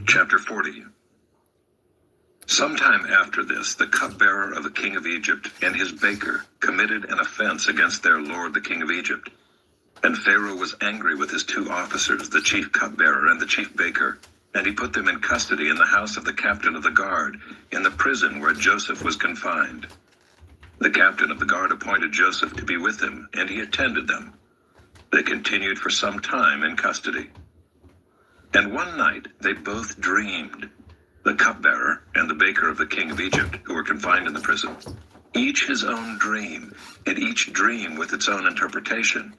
Chapter 40. Sometime after this, the cupbearer of the king of Egypt and his baker committed an offense against their lord the king of Egypt. And Pharaoh was angry with his two officers, the chief cupbearer and the chief baker, and he put them in custody in the house of the captain of the guard, in the prison where Joseph was confined. The captain of the guard appointed Joseph to be with him, and he attended them. They continued for some time in custody. And one night they both dreamed, the cupbearer and the baker of the king of Egypt, who were confined in the prison, each his own dream, and each dream with its own interpretation.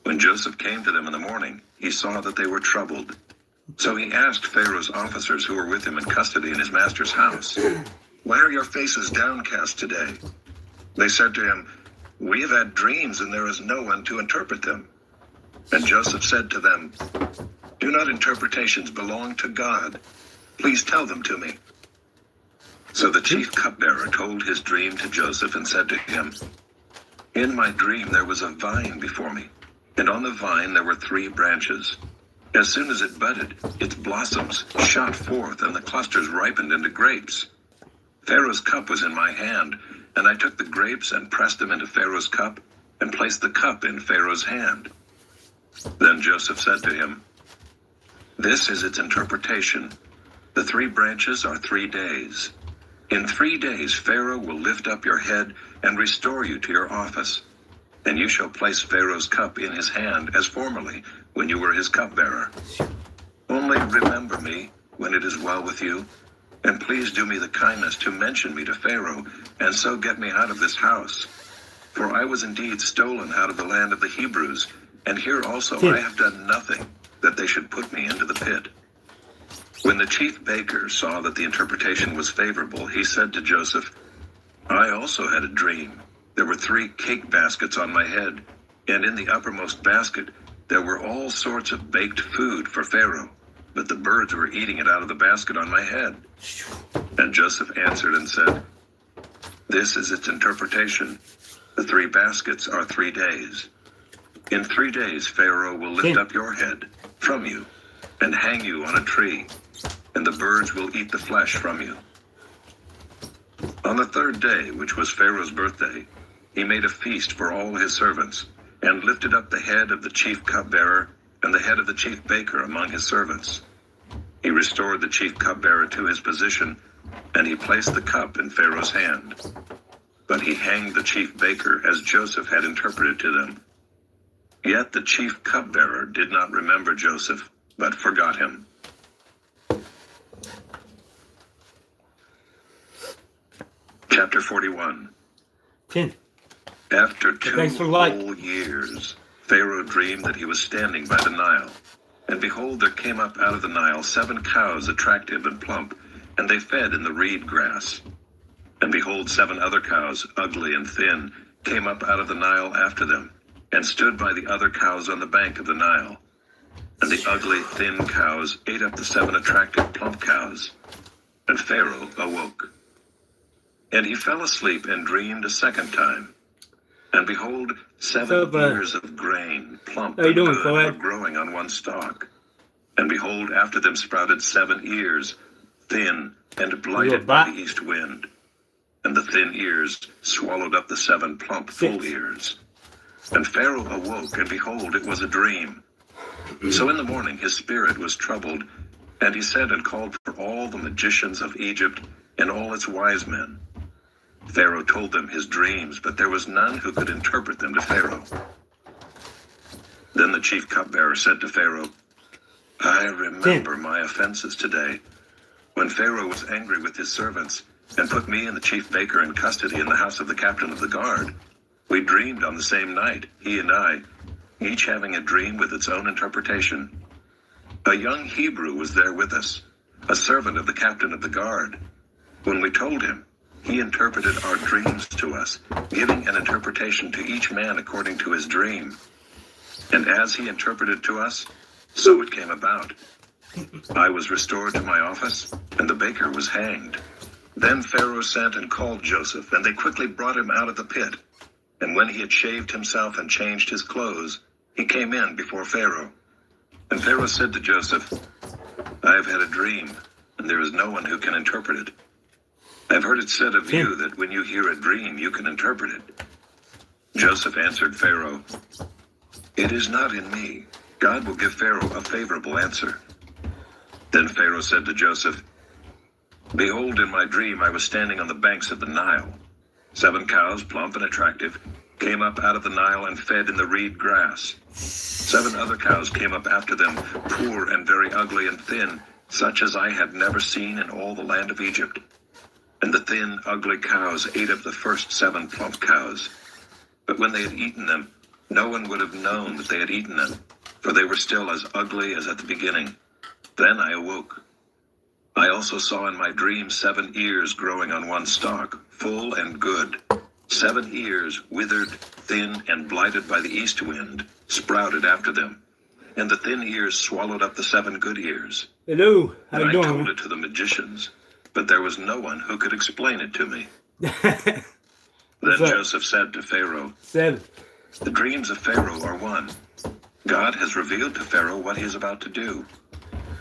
When Joseph came to them in the morning, he saw that they were troubled. So he asked Pharaoh's officers who were with him in custody in his master's house, "Why are your faces downcast today?" They said to him, "We have had dreams, and there is no one to interpret them." And Joseph said to them, "Do not interpretations belong to God? Please tell them to me." So the chief cupbearer told his dream to Joseph and said to him, "In my dream there was a vine before me, and on the vine there were 3 branches. As soon as it budded, its blossoms shot forth, and the clusters ripened into grapes. Pharaoh's cup was in my hand, and I took the grapes and pressed them into Pharaoh's cup, and placed the cup in Pharaoh's hand." Then Joseph said to him, "This is its interpretation. The 3 branches are 3 days. In 3 days Pharaoh will lift up your head and restore you to your office, and you shall place Pharaoh's cup in his hand as formerly when you were his cupbearer. Only remember me when it is well with you, and please do me the kindness to mention me to Pharaoh, and so get me out of this house. For I was indeed stolen out of the land of the Hebrews, and here also I have done nothing that they should put me into the pit." When the chief baker saw that the interpretation was favorable, he said to Joseph, "I also had a dream. There were 3 cake baskets on my head, and in the uppermost basket there were all sorts of baked food for Pharaoh, but the birds were eating it out of the basket on my head." And Joseph answered and said, "This is its interpretation. The 3 baskets are 3 days. In 3 days Pharaoh will lift up your head from you and hang you on a tree, and the birds will eat the flesh from you." On the 3rd day, which was Pharaoh's birthday, he made a feast for all his servants, and lifted up the head of the chief cupbearer and the head of the chief baker among his servants. He restored the chief cupbearer to his position, and he placed the cup in Pharaoh's hand. But he hanged the chief baker as Joseph had interpreted to them. Yet the chief cupbearer did not remember Joseph, but forgot him. Chapter 41. 10. After 2 whole years, Pharaoh dreamed that he was standing by the Nile. And behold, there came up out of the Nile 7 cows, attractive and plump, and they fed in the reed grass. And behold, 7 other cows, ugly and thin, came up out of the Nile after them, and stood by the other cows on the bank of the Nile. And the ugly, thin cows ate up the 7 attractive, plump cows. And Pharaoh awoke. And he fell asleep and dreamed a second time. And behold, 7 ears of grain, plump and good, were growing on one stalk. And behold, after them sprouted 7 ears, thin and blighted by the east wind. And the thin ears swallowed up the 7 plump, full ears. And Pharaoh awoke, and behold, it was a dream. So in the morning his spirit was troubled, and he sent and called for all the magicians of Egypt and all its wise men. Pharaoh told them his dreams, but there was none who could interpret them to Pharaoh. Then the chief cupbearer said to Pharaoh, "I remember my offenses today, when Pharaoh was angry with his servants, and put me and the chief baker in custody in the house of the captain of the guard. We dreamed on the same night, he and I, each having a dream with its own interpretation. A young Hebrew was there with us, a servant of the captain of the guard. When we told him, he interpreted our dreams to us, giving an interpretation to each man according to his dream. And as he interpreted to us, so it came about. I was restored to my office, and the baker was hanged. Then Pharaoh sent and called Joseph, and they quickly brought him out of the pit. And when he had shaved himself and changed his clothes, he came in before Pharaoh. And Pharaoh said to Joseph, I have had a dream, and there is no one who can interpret it. I have heard it said of you that when you hear a dream, you can interpret it. Joseph answered Pharaoh, It is not in me. God will give Pharaoh a favorable answer. Then Pharaoh said to Joseph, Behold, in my dream I was standing on the banks of the Nile. 7 cows, plump and attractive, came up out of the Nile and fed in the reed grass. 7 other cows came up after them, poor and very ugly and thin, such as I had never seen in all the land of Egypt. And the thin, ugly cows ate up the first 7 plump cows. But when they had eaten them, no one would have known that they had eaten them, for they were still as ugly as at the beginning. Then I awoke. I also saw in my dream 7 ears growing on one stalk, full and good. 7 ears, withered, thin, and blighted by the east wind, sprouted after them. And the thin ears swallowed up the 7 good ears. Hello, how And you I doing? told it to the magicians, but there was no one who could explain it to me. Then What's up? Joseph said to Pharaoh, 7. The dreams of Pharaoh are one. God has revealed to Pharaoh what he is about to do.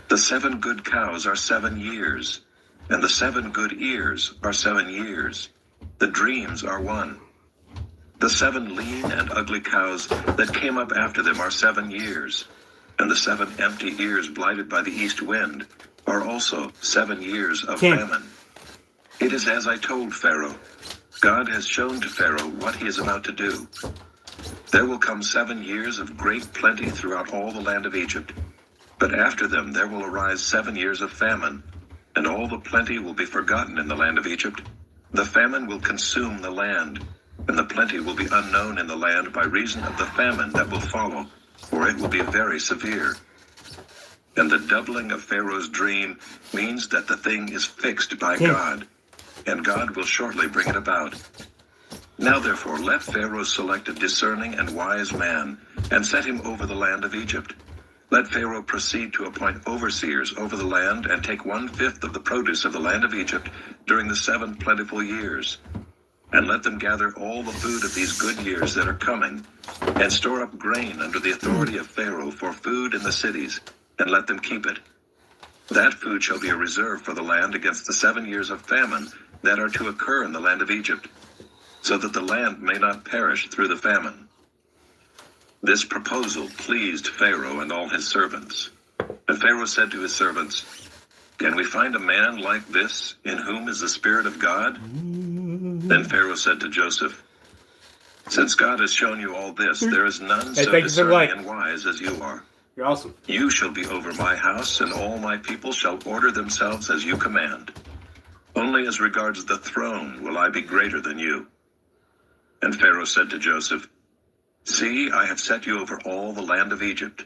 The 7 good cows are 7 years, and the 7 good ears are 7 years. The dreams are one. The 7 lean and ugly cows that came up after them are 7 years, and the 7 empty ears blighted by the east wind are also 7 years of 10. famine. It is as I told Pharaoh. God has shown to Pharaoh what he is about to do. There will come 7 years of great plenty throughout all the land of Egypt. But after them there will arise 7 years of famine, and all the plenty will be forgotten in the land of Egypt. The famine will consume the land, and the plenty will be unknown in the land by reason of the famine that will follow, for it will be very severe. And the doubling of Pharaoh's dream means that the thing is fixed by God, and God will shortly bring it about. Now therefore let Pharaoh select a discerning and wise man, and set him over the land of Egypt. Let Pharaoh proceed to appoint overseers over the land, and take 1/5 of the produce of the land of Egypt during the 7 plentiful years. And let them gather all the food of these good years that are coming, and store up grain under the authority of Pharaoh for food in the cities, and let them keep it. That food shall be a reserve for the land against the 7 years of famine that are to occur in the land of Egypt, so that the land may not perish through the famine. This proposal pleased Pharaoh and all his servants. And Pharaoh said to his servants, Can we find a man like this, in whom is the Spirit of God? Then Pharaoh said to Joseph, Since God has shown you all this, there is none so thank you for discerning like. and wise as you are. You're awesome. You shall be over my house, and all my people shall order themselves as you command. Only as regards the throne will I be greater than you. And Pharaoh said to Joseph, See, I have set you over all the land of Egypt.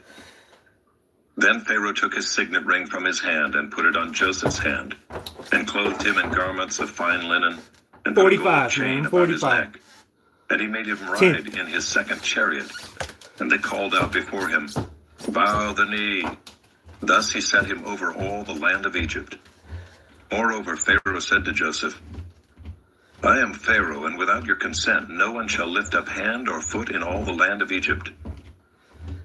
Then Pharaoh took his signet ring from his hand and put it on Joseph's hand, and clothed him in garments of fine linen, and put a gold 45, chain man. about his 45. neck. And he made him ride in his second chariot. And they called out before him, Bow the knee. Thus he set him over all the land of Egypt. Moreover, Pharaoh said to Joseph, I am Pharaoh, and without your consent no one shall lift up hand or foot in all the land of Egypt.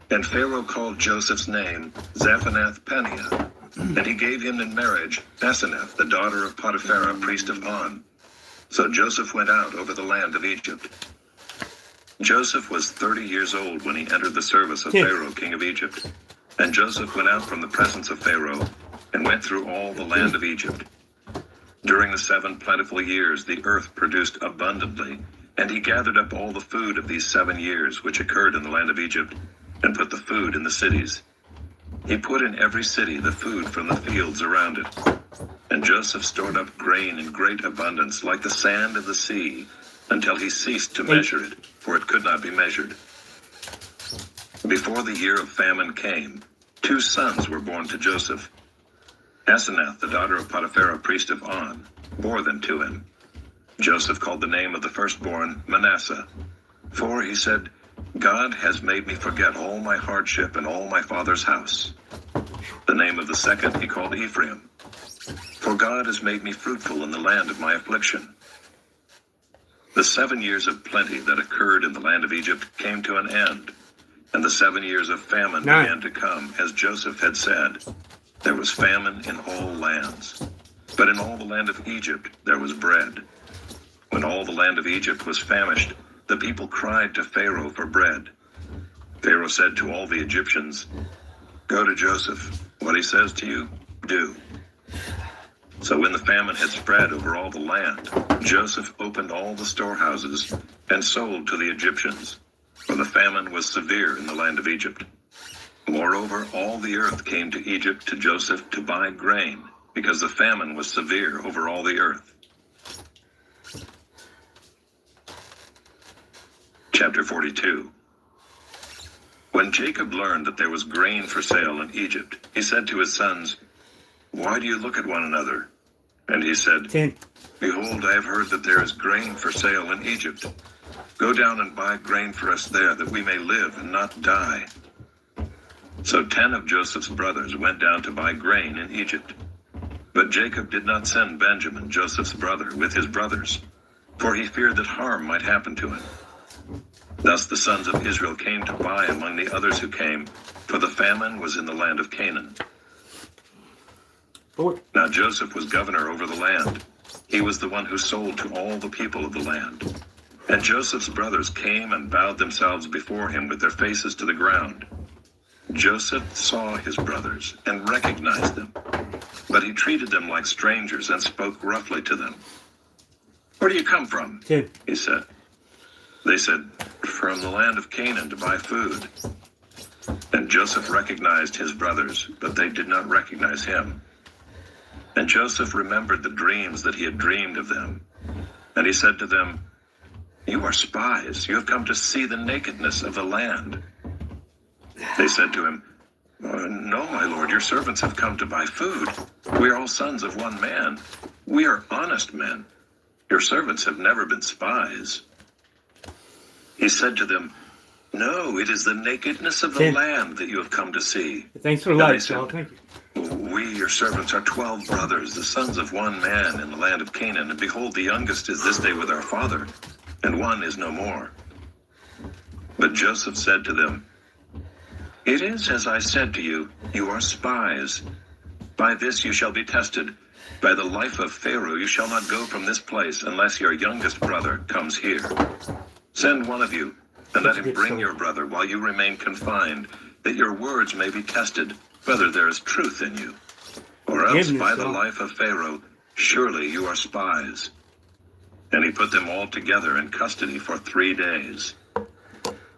And Pharaoh called Joseph's name Zaphenath-Paneah, and he gave him in marriage Asenath, the daughter of Potiphera, priest of On. So Joseph went out over the land of Egypt. Joseph was 30 years old when he entered the service of Pharaoh, king of Egypt. And Joseph went out from the presence of Pharaoh, and went through all the land of Egypt. During the 7 plentiful years the earth produced abundantly, and he gathered up all the food of these 7 years which occurred in the land of Egypt, and put the food in the cities. He put in every city the food from the fields around it. And Joseph stored up grain in great abundance, like the sand of the sea, until he ceased to measure it, for it could not be measured. Before the year of famine came, 2 sons were born to Joseph. Asenath, the daughter of Potiphera, priest of On, bore them to him. Joseph called the name of the firstborn Manasseh, for he said, God has made me forget all my hardship and all my father's house. The name of the second he called Ephraim, for God has made me fruitful in the land of my affliction. The 7 years of plenty that occurred in the land of Egypt came to an end, And the 7 years of famine 9. began to come, as Joseph had said. There was famine in all lands. But in all the land of Egypt there was bread. When all the land of Egypt was famished, the people cried to Pharaoh for bread. Pharaoh said to all the Egyptians, "Go to Joseph. What he says to you, do." So when the famine had spread over all the land, Joseph opened all the storehouses and sold to the Egyptians, for the famine was severe in the land of Egypt. Moreover, all the earth came to Egypt to Joseph to buy grain, because the famine was severe over all the earth. Chapter 42. When Jacob learned that there was grain for sale in Egypt, he said to his sons, "Why do you look at one another?" And he said, 10. "Behold, I have heard that there is grain for sale in Egypt. Go down and buy grain for us there, that we may live and not die." So 10 of Joseph's brothers went down to buy grain in Egypt. But Jacob did not send Benjamin, Joseph's brother, with his brothers, for he feared that harm might happen to him. Thus the sons of Israel came to buy among the others who came, for the famine was in the land of Canaan. 4. Now Joseph was governor over the land. He was the one who sold to all the people of the land. And Joseph's brothers came and bowed themselves before him with their faces to the ground. Joseph saw his brothers and recognized them, but he treated them like strangers and spoke roughly to them. "Where do you come from?" 10. he said. They said, "From the land of Canaan to buy food." And Joseph recognized his brothers, but they did not recognize him. And Joseph remembered the dreams that he had dreamed of them. And he said to them, "You are spies. You have come to see the nakedness of the land." They said to him, "No, my lord, your servants have come to buy food. We are all sons of one man. We are honest men. Your servants have never been spies." He said to them, "No, it is the nakedness of the land that you have come to see." Thanks for And they life, said, Sal. Thank you. "We, your servants, are 12 brothers, the sons of one man in the land of Canaan. And behold, the youngest is this day with our father, and one is no more." But Joseph said to them, "It is as I said to you, you are spies. By this you shall be tested. By the life of Pharaoh you shall not go from this place unless your youngest brother comes here. Send one of you, and let him bring your brother while you remain confined, that your words may be tested, whether there is truth in you. Or else, by the life of Pharaoh, surely you are spies." And he put them all together in custody for 3 days.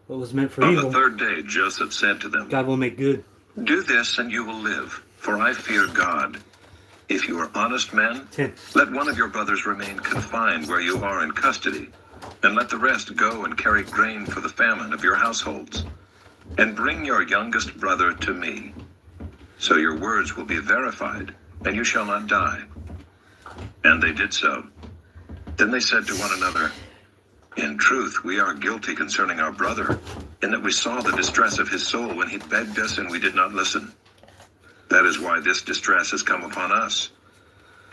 What was meant for On the evil, 3rd day, Joseph said to them, God will make good. "Do this and you will live, for I fear God. If you are honest men, 10. let one of your brothers remain confined where you are in custody, and let the rest go and carry grain for the famine of your households. And bring your youngest brother to me. So your words will be verified, and you shall not die." And they did so. Then they said to one another, "In truth, we are guilty concerning our brother, in that we saw the distress of his soul when he begged us and we did not listen. That is why this distress has come upon us."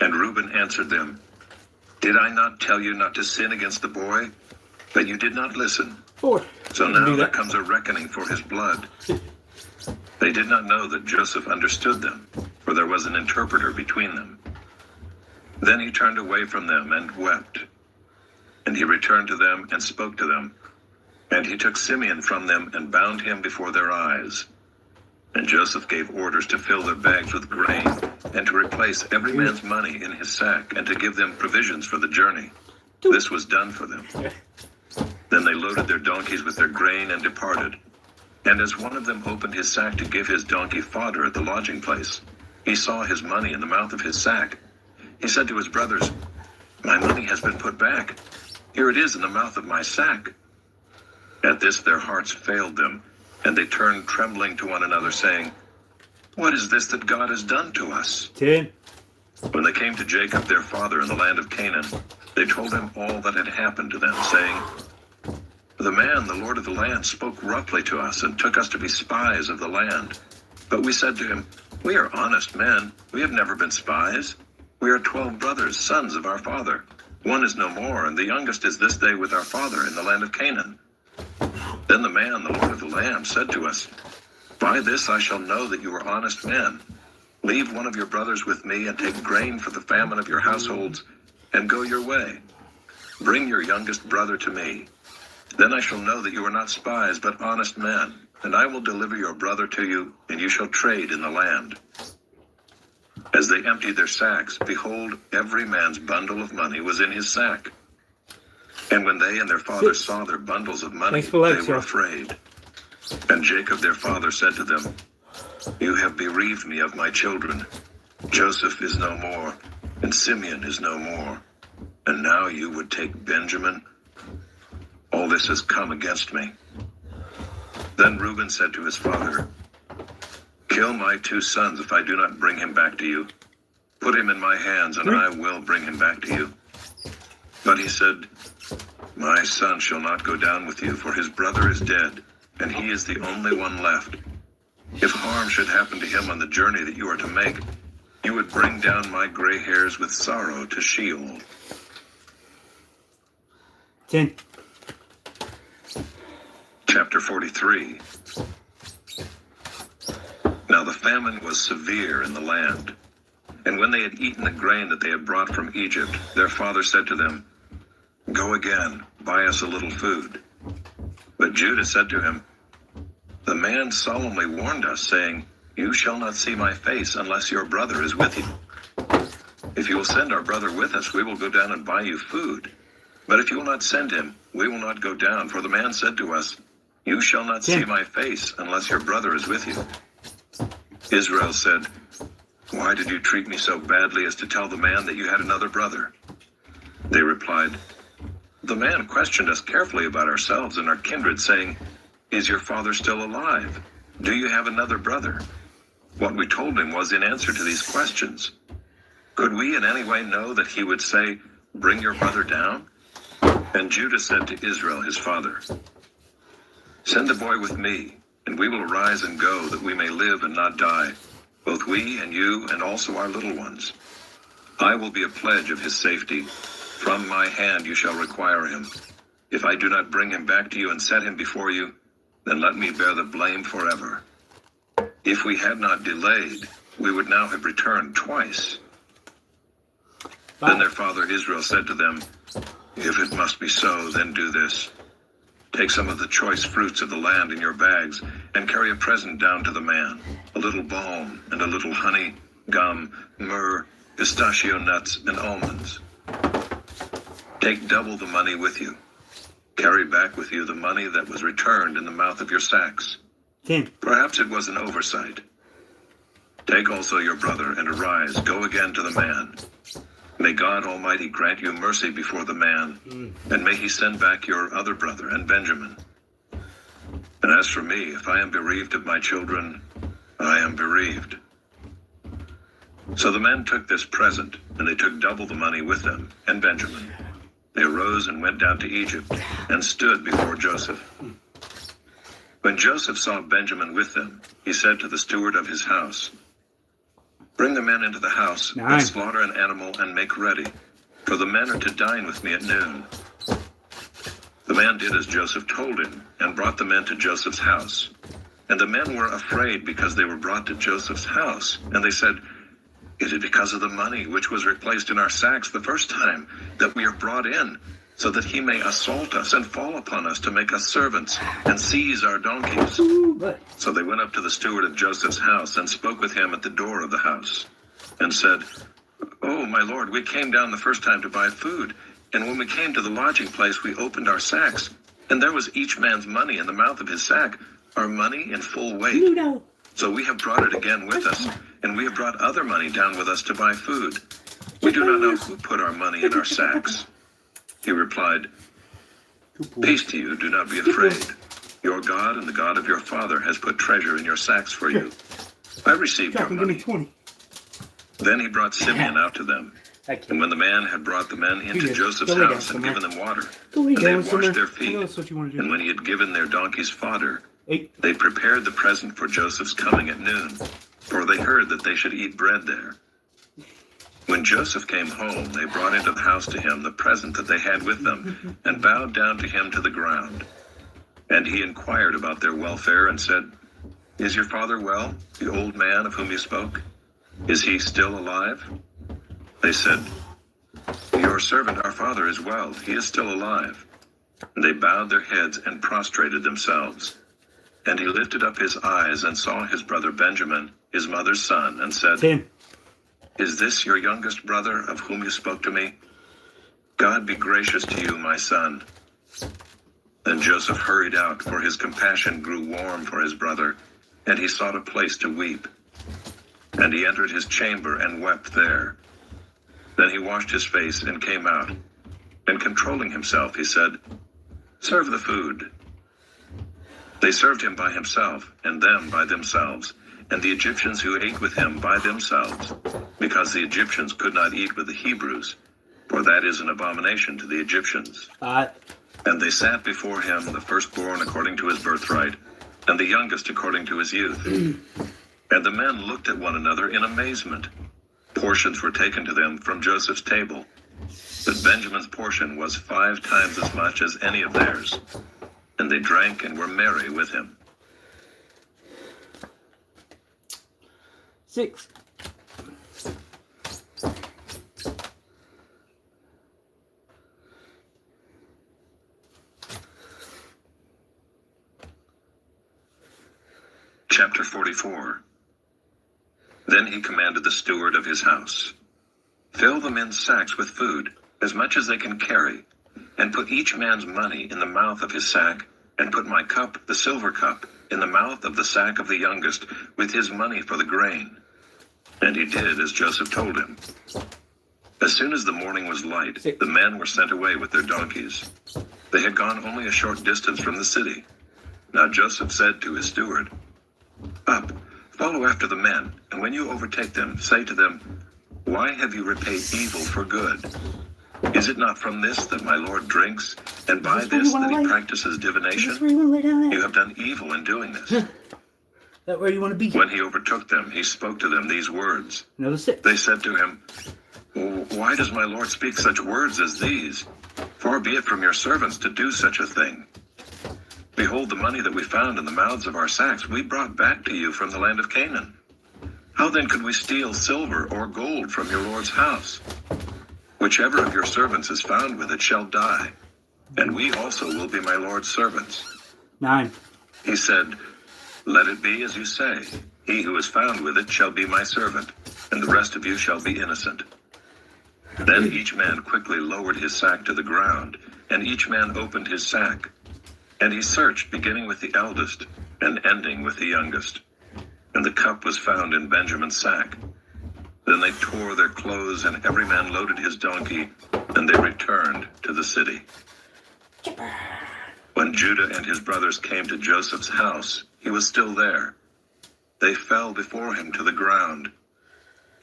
And Reuben answered them, "Did I not tell you not to sin against the boy? But you did not listen. 4. So now there comes a reckoning for his blood." They did not know that Joseph understood them, for there was an interpreter between them. Then he turned away from them and wept. And he returned to them and spoke to them. And he took Simeon from them and bound him before their eyes. And Joseph gave orders to fill their bags with grain, and to replace every man's money in his sack, and to give them provisions for the journey. This was done for them. Then they loaded their donkeys with their grain and departed. And as one of them opened his sack to give his donkey fodder at the lodging place, he saw his money in the mouth of his sack. He said to his brothers, "My money has been put back. Here it is in the mouth of my sack." At this their hearts failed them, and they turned trembling to one another, saying, "What is this that God has done to us?" 10. When they came to Jacob their father in the land of Canaan, they told him all that had happened to them, saying, "The man, the lord of the land, spoke roughly to us and took us to be spies of the land. But we said to him, 'We are honest men. We have never been spies. We are 12 brothers, sons of our father. One is no more, and the youngest is this day with our father in the land of Canaan.' Then the man, the Lord of the land, said to us, By this I shall know that you are honest men. Leave one of your brothers with me, and take grain for the famine of your households, and go your way. Bring your youngest brother to me. Then I shall know that you are not spies, but honest men, and I will deliver your brother to you, and you shall trade in the land. As they emptied their sacks, behold, every man's bundle of money was in his sack. And when they and their father saw their bundles of money, they were afraid. And Jacob their father said to them, You have bereaved me of my children. Joseph is no more, and Simeon is no more. And now you would take Benjamin? All this has come against me. Then Reuben said to his father, Kill my 2 sons if I do not bring him back to you. Put him in my hands, and I will bring him back to you. But he said, My son shall not go down with you, for his brother is dead, and he is the only one left. If harm should happen to him on the journey that you are to make, you would bring down my gray hairs with sorrow to Sheol. 10. Chapter 43. Now the famine was severe in the land. And when they had eaten the grain that they had brought from Egypt, their father said to them, Go again, buy us a little food. But Judah said to him, The man solemnly warned us, saying, You shall not see my face unless your brother is with you. If you will send our brother with us, we will go down and buy you food. But if you will not send him, we will not go down, for the man said to us, You shall not see my face unless your brother is with you. Israel said, Why did you treat me so badly as to tell the man that you had another brother? They replied, The man questioned us carefully about ourselves and our kindred, saying, Is your father still alive? Do you have another brother? What we told him was in answer to these questions. Could we in any way know that he would say, Bring your brother down? And Judah said to Israel his father, Send the boy with me, and we will arise and go, that we may live and not die, both we and you and also our little ones. I will be a pledge of his safety. From my hand you shall require him. If I do not bring him back to you and set him before you, then let me bear the blame forever. If we had not delayed, we would now have returned twice. Then their father Israel said to them, If it must be so, then do this. Take some of the choice fruits of the land in your bags, and carry a present down to the man, a little balm, and a little honey, gum, myrrh, pistachio nuts, and almonds. Take double the money with you. Carry back with you the money that was returned in the mouth of your sacks. 10. Perhaps it was an oversight. Take also your brother, and arise, go again to the man. May God Almighty grant you mercy before the man, and may he send back your other brother and Benjamin. And as for me, if I am bereaved of my children, I am bereaved. So the men took this present, and they took double the money with them, and Benjamin. They arose and went down to Egypt, and stood before Joseph. When Joseph saw Benjamin with them, he said to the steward of his house, Bring the men into the house, and slaughter an animal, and make ready, for the men are to dine with me at noon. The man did as Joseph told him, and brought the men to Joseph's house. And the men were afraid because they were brought to Joseph's house. And they said, Is it because of the money which was replaced in our sacks the first time that we are brought in, so that he may assault us and fall upon us to make us servants and seize our donkeys? So they went up to the steward of Joseph's house and spoke with him at the door of the house, and said, Oh, my lord, we came down the first time to buy food, and when we came to the lodging place, we opened our sacks, and there was each man's money in the mouth of his sack, our money in full weight. So we have brought it again with us, and we have brought other money down with us to buy food. We do not know who put our money in our sacks. He replied, Peace to you, do not be afraid. Your God and the God of your father has put treasure in your sacks for you. I received your money. Then he brought Simeon out to them. And when the man had brought the men into Joseph's house and given them water, and they had washed their feet, and when he had given their donkeys fodder, they prepared the present for Joseph's coming at noon, for they heard that they should eat bread there. When Joseph came home, they brought into the house to him the present that they had with them, and bowed down to him to the ground. And he inquired about their welfare and said, "Is your father well, the old man of whom you spoke? Is he still alive?" They said, "Your servant, our father, is well. He is still alive." And they bowed their heads and prostrated themselves. And he lifted up his eyes and saw his brother Benjamin, his mother's son, and said, 10. "Is this your youngest brother of whom you spoke to me? God be gracious to you, my son." Then Joseph hurried out, for his compassion grew warm for his brother, and he sought a place to weep. And he entered his chamber and wept there. Then he washed his face and came out. And controlling himself, he said, "Serve the food." They served him by himself, and them by themselves, and the Egyptians who ate with him by themselves, because the Egyptians could not eat with the Hebrews, for that is an abomination to the Egyptians. And they sat before him, the firstborn according to his birthright, and the youngest according to his youth. And the men looked at one another in amazement. Portions were taken to them from Joseph's table, but Benjamin's portion was 5 times as much as any of theirs. And they drank and were merry with him. 6. Chapter 44. Then he commanded the steward of his house, "Fill the men's sacks with food, as much as they can carry, and put each man's money in the mouth of his sack, and put my cup, the silver cup, in the mouth of the sack of the youngest, with his money for the grain." And he did as Joseph told him. As soon as the morning was light, the men were sent away with their donkeys. They had gone only a short distance from the city. Now Joseph said to his steward, "Up, follow after the men, and when you overtake them, say to them, 'Why have you repaid evil for good? Is it not from this that my Lord drinks, and by this that he practices divination? You have done evil in doing this.'" That where you want to be? When he overtook them, he spoke to them these words. Another 6. They said to him, "Why does my Lord speak such words as these? Far be it from your servants to do such a thing. Behold, the money that we found in the mouths of our sacks we brought back to you from the land of Canaan. How then could we steal silver or gold from your Lord's house? Whichever of your servants is found with it shall die, and we also will be my Lord's servants." 9. He said, "Let it be as you say. He who is found with it shall be my servant, and the rest of you shall be innocent." Then each man quickly lowered his sack to the ground, and each man opened his sack. And he searched, beginning with the eldest, and ending with the youngest. And the cup was found in Benjamin's sack. Then they tore their clothes, and every man loaded his donkey, and they returned to the city. When Judah and his brothers came to Joseph's house, he was still there. They fell before him to the ground.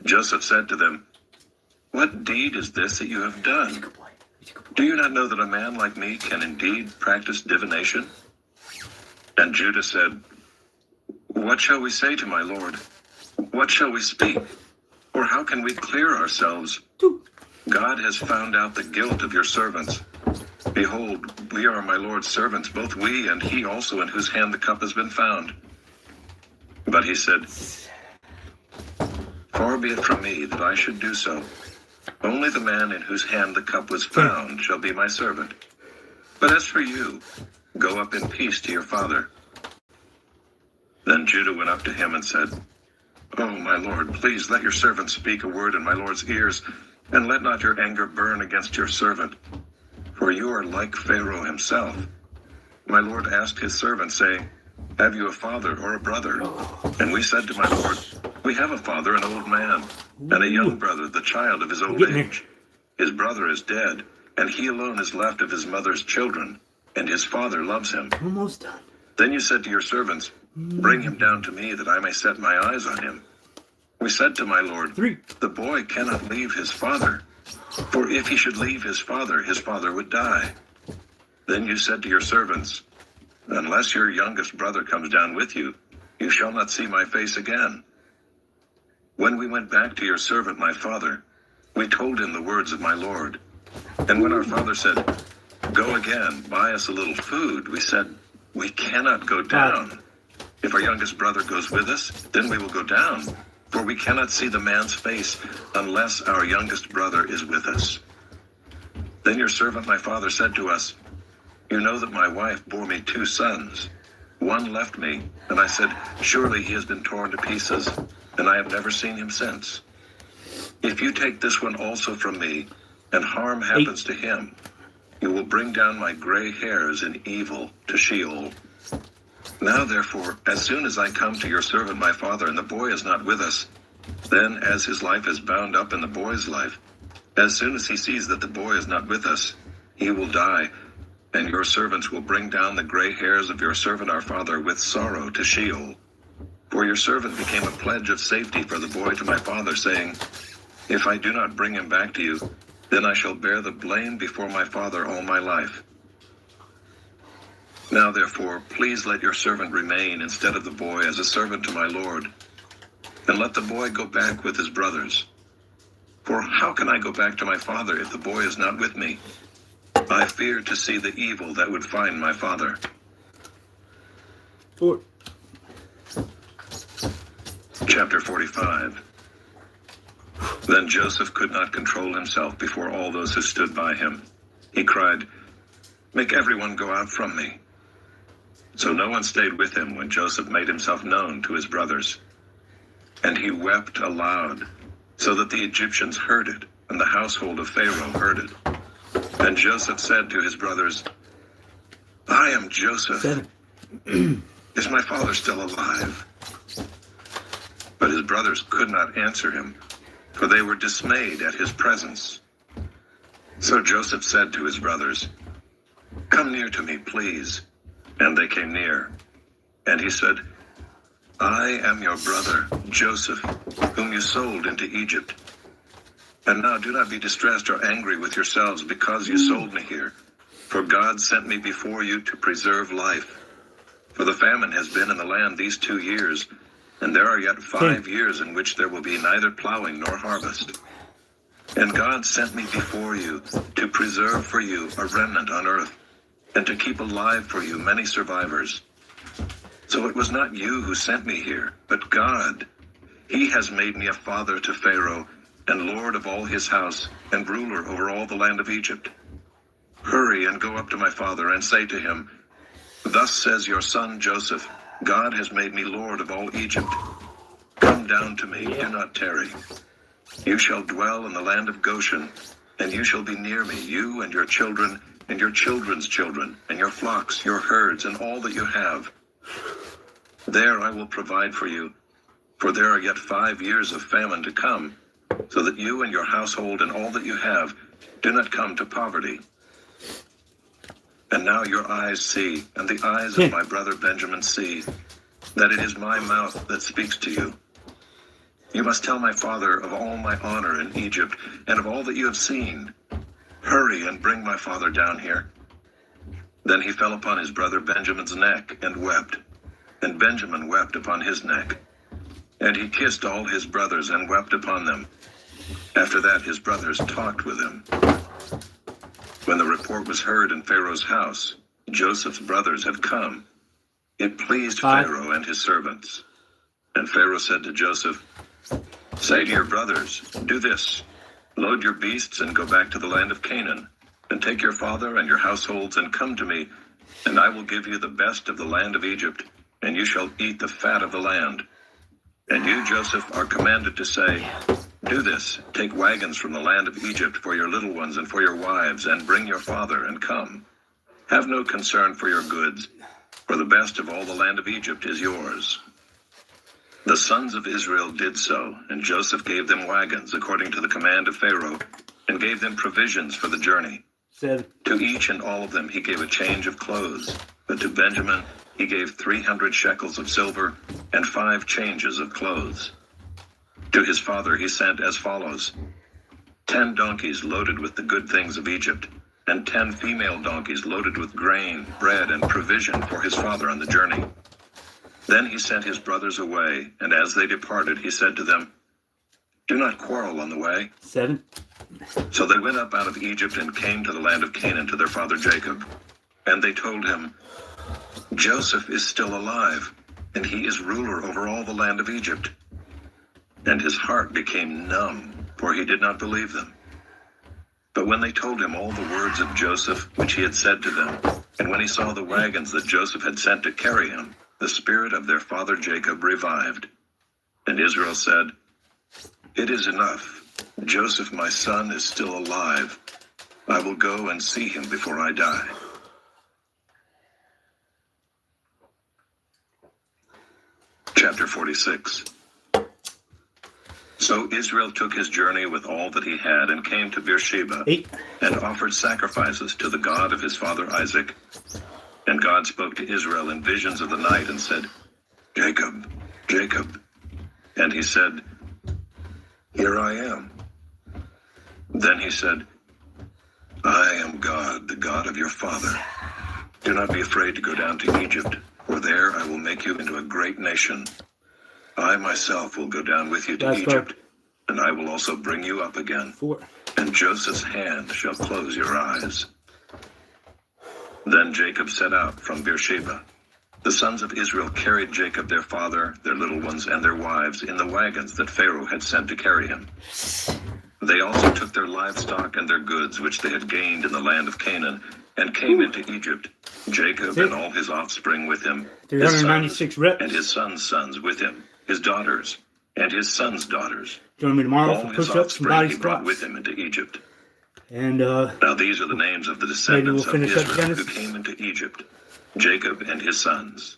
Joseph said to them, "What deed is this that you have done? Do you not know that a man like me can indeed practice divination?" And Judah said, "What shall we say to my Lord? What shall we speak? Or how can we clear ourselves? God has found out the guilt of your servants. Behold, we are my Lord's servants, both we and he also in whose hand the cup has been found." But he said, "Far be it from me that I should do so. Only the man in whose hand the cup was found shall be my servant. But as for you, go up in peace to your father." Then Judah went up to him and said, "Oh, my Lord, please let your servant speak a word in my Lord's ears, and let not your anger burn against your servant. For you are like Pharaoh himself. My Lord asked his servant, saying, 'Have you a father or a brother?' And we said to my Lord, 'We have a father, an old man, and a young brother, the child of his old age. His brother is dead, and he alone is left of his mother's children, and his father loves him.' Almost done. Then you said to your servants, 'Bring him down to me, that I may set my eyes on him.' We said to my Lord, 3. 'The boy cannot leave his father, for if he should leave his father would die.' Then you said to your servants, 'Unless your youngest brother comes down with you, you shall not see my face again.' When we went back to your servant my father, we told him the words of my Lord. And when our father said, 'Go again, buy us a little food,' we said, we cannot go down. If our youngest brother goes with us, then we will go down, for we cannot see the man's face unless our youngest brother is with us. Then your servant my father said to us, you know that my wife bore me 2 sons. One left me, and I said, surely he has been torn to pieces, and I have never seen him since. If you take this one also from me, and harm happens to him, you will bring down my gray hairs in evil to Sheol. Now therefore, as soon as I come to your servant my father, and the boy is not with us, then as his life is bound up in the boy's life, as soon as he sees that the boy is not with us, he will die, and your servants will bring down the gray hairs of your servant our father with sorrow to Sheol. For your servant became a pledge of safety for the boy to my father, saying, if I do not bring him back to you, then I shall bear the blame before my father all my life. Now therefore, please let your servant remain instead of the boy as a servant to my lord, and let the boy go back with his brothers. For how can I go back to my father if the boy is not with me? I fear to see the evil that would find my father. 4. Chapter 45. Then Joseph could not control himself before all those who stood by him. He cried, make everyone go out from me. So no one stayed with him when Joseph made himself known to his brothers. And he wept aloud, so that the Egyptians heard it, and the household of Pharaoh heard it. And Joseph said to his brothers, I am Joseph. 7. Is my father still alive? But his brothers could not answer him, for they were dismayed at his presence. So Joseph said to his brothers, come near to me, please. And they came near. And he said, I am your brother, Joseph, whom you sold into Egypt. And now do not be distressed or angry with yourselves because you sold me here. For God sent me before you to preserve life. For the famine has been in the land these 2 years, and there are yet 5 years in which there will be neither plowing nor harvest. And God sent me before you to preserve for you a remnant on earth, and to keep alive for you many survivors. So it was not you who sent me here, but God. He has made me a father to Pharaoh, and lord of all his house, and ruler over all the land of Egypt. Hurry and go up to my father, and say to him, thus says your son Joseph, God has made me lord of all Egypt. Come down to me, do not tarry. You shall dwell in the land of Goshen, and you shall be near me, you and your children, and your children's children, and your flocks, your herds, and all that you have. There I will provide for you, for there are yet 5 years of famine to come, so that you and your household and all that you have do not come to poverty. And now your eyes see, and the eyes of my brother Benjamin see, that it is my mouth that speaks to you. You must tell my father of all my honor in Egypt, and of all that you have seen. Hurry and bring my father down here. Then he fell upon his brother Benjamin's neck and wept, and Benjamin wept upon his neck. And he kissed all his brothers and wept upon them. After that his brothers talked with him. When the report was heard in Pharaoh's house, Joseph's brothers had come. It pleased 5. Pharaoh and his servants. And Pharaoh said to Joseph, say to your brothers, do this, load your beasts and go back to the land of Canaan, and take your father and your households and come to me, and I will give you the best of the land of Egypt, and you shall eat the fat of the land. And you, Joseph, are commanded to say, do this, take wagons from the land of Egypt for your little ones and for your wives, and bring your father and come. Have no concern for your goods, for the best of all the land of Egypt is yours. The sons of Israel did so, and Joseph gave them wagons according to the command of Pharaoh, and gave them provisions for the journey. 7. To each and all of them he gave a change of clothes, but to Benjamin he gave 300 shekels of silver and 5 changes of clothes. To his father he sent as follows: 10 donkeys loaded with the good things of Egypt, and 10 female donkeys loaded with grain, bread, and provision for his father on the journey. Then he sent his brothers away, and as they departed he said to them, do not quarrel on the way. 7. So they went up out of Egypt and came to the land of Canaan to their father Jacob. And they told him, Joseph is still alive, and he is ruler over all the land of Egypt. And his heart became numb, for he did not believe them. But when they told him all the words of Joseph which he had said to them, and when he saw the wagons that Joseph had sent to carry him, the spirit of their father Jacob revived. And Israel said, "It is enough. Joseph, my son, is still alive. I will go and see him before I die." Chapter 46. So Israel took his journey with all that he had and came to Beersheba 8. and offered sacrifices to the God of his father Isaac. And God spoke to Israel in visions of the night and said, "Jacob, Jacob." And he said, "Here I am." Then he said, "I am God, the God of your father. Do not be afraid to go down to Egypt, for there I will make you into a great nation. I myself will go down with you to Last Egypt, and I will also bring you up again. 4. And Joseph's hand shall close your eyes." Then Jacob set out from Beersheba. The sons of Israel carried Jacob their father, their little ones, and their wives in the wagons that Pharaoh had sent to carry him. They also took their livestock and their goods which they had gained in the land of Canaan, and came into Egypt, Jacob and all his offspring with him, his 396 sons, reps. and his sons' sons with him, his daughters, and his sons' daughters. Join me tomorrow All for his push-ups and offspring body he brought with squats. him into Egypt. And Now these are the names of the descendants of finish up Israel who Genesis. came into Egypt: Jacob and his sons.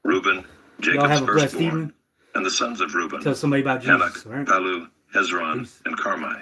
Reuben, y'all Jacob's have a blessed firstborn, evening. and the sons of Reuben, Tell somebody about Hanok, Jesus. All right? Palu, Hezron, Peace. and Carmi.